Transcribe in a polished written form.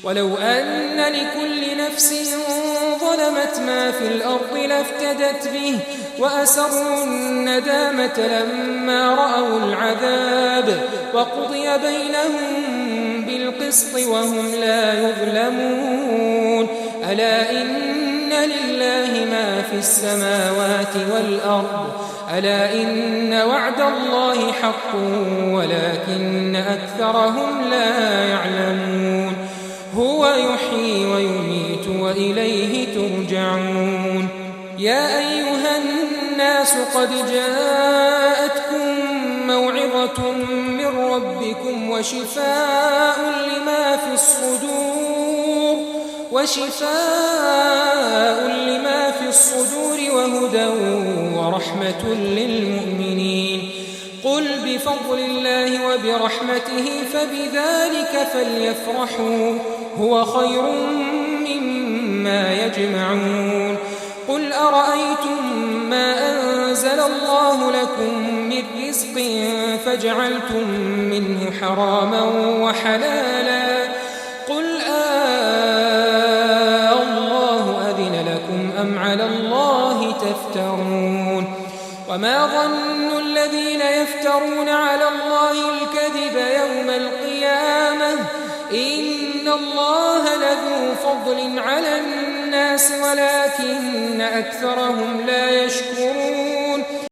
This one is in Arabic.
ولو أن لكل نفس ظلمت ما في الأرض لافتدت به وأسروا الندامة لما رأوا العذاب وقضي بينهم بالقسط وهم لا يظلمون ألا إن لله ما في السماوات والأرض ألا إن وعد الله حق ولكن أكثرهم لا يعلمون هو يحيي ويميت وإليه ترجعون يا أيها الناس قد جاءتكم موعظة من ربكم وشفاء لما في الصدور وهدى ورحمة للمؤمنين قل بفضل الله وبرحمته فبذلك فليفرحوا هو خير مما يجمعون قل أرأيتم ما أنزل الله لكم من رزق فجعلتم منه حراما وحلالا قل الله أذن لكم أم على الله تفترون وما ظن الذين يفترون على الله الكذب يوم القيامة إن الله لذو فضل على الناس ولكن أكثرهم لا يشكرون